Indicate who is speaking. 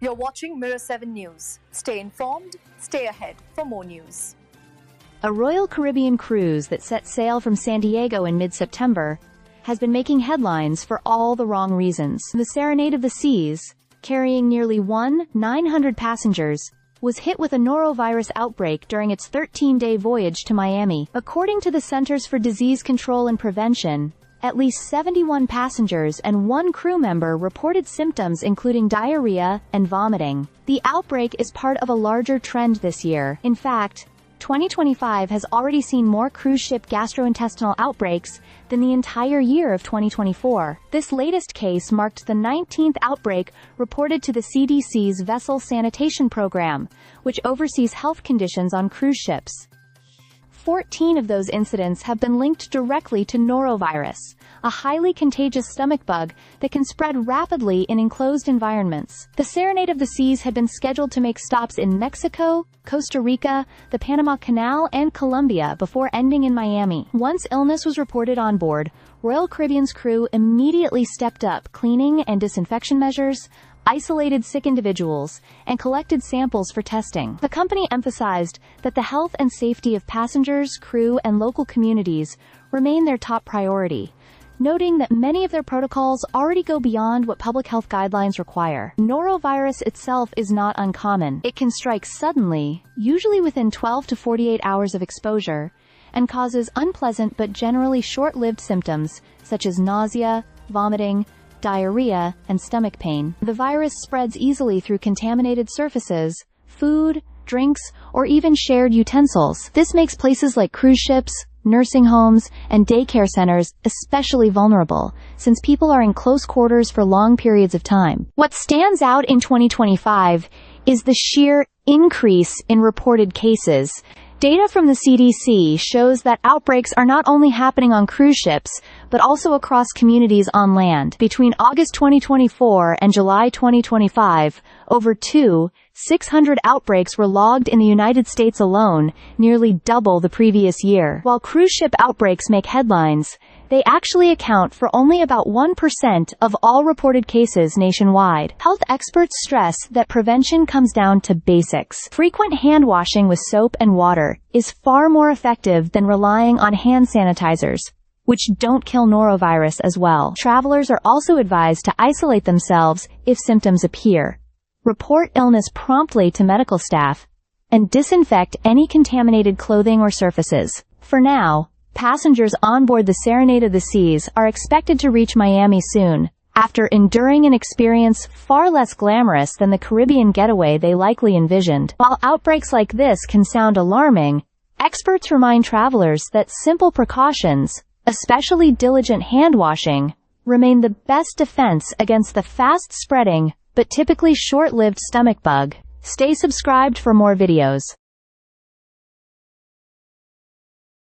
Speaker 1: You're watching Mirror 7 News. Stay informed, stay ahead for more news.
Speaker 2: A Royal Caribbean cruise that set sail from San Diego in mid-September has been making headlines for all the wrong reasons. The Serenade of the Seas, carrying nearly 1,900 passengers, was hit with a norovirus outbreak during its 13-day voyage to Miami. According to the Centers for Disease Control and Prevention, at least 71 passengers and one crew member reported symptoms including diarrhea and vomiting. The outbreak is part of a larger trend this year. In fact, 2025 has already seen more cruise ship gastrointestinal outbreaks than the entire year of 2024. This latest case marked the 19th outbreak reported to the CDC's Vessel Sanitation Program, which oversees health conditions on cruise ships. 14 of those incidents have been linked directly to norovirus, a highly contagious stomach bug that can spread rapidly in enclosed environments. The Serenade of the Seas had been scheduled to make stops in Mexico, Costa Rica, the Panama Canal, and Colombia before ending in Miami. Once illness was reported on board, Royal Caribbean's crew immediately stepped up cleaning and disinfection measures, isolated sick individuals, and collected samples for testing. The company emphasized that the health and safety of passengers, crew, and local communities remain their top priority, noting that many of their protocols already go beyond what public health guidelines require. Norovirus itself is not uncommon. It can strike suddenly, usually within 12 to 48 hours of exposure, and causes unpleasant but generally short-lived symptoms such as nausea, vomiting, diarrhea, and stomach pain. The virus spreads easily through contaminated surfaces, food, drinks, or even shared utensils. This makes places like cruise ships, nursing homes, and daycare centers especially vulnerable, since people are in close quarters for long periods of time. What stands out in 2025 is the sheer increase in reported cases. Data from the CDC shows that outbreaks are not only happening on cruise ships, but also across communities on land. Between August 2024 and July 2025, over 600 outbreaks were logged in the United States alone, nearly double the previous year. While cruise ship outbreaks make headlines, they actually account for only about 1% of all reported cases nationwide. Health experts stress that prevention comes down to basics. Frequent hand washing with soap and water is far more effective than relying on hand sanitizers, which don't kill norovirus as well. Travelers are also advised to isolate themselves if symptoms appear, report illness promptly to medical staff, and disinfect any contaminated clothing or surfaces. For now, passengers on board the Serenade of the Seas are expected to reach Miami soon, after enduring an experience far less glamorous than the Caribbean getaway they likely envisioned. While outbreaks like this can sound alarming, experts remind travelers that simple precautions, especially diligent hand washing, remain the best defense against the fast-spreading, but typically short-lived stomach bug. Stay subscribed for more videos.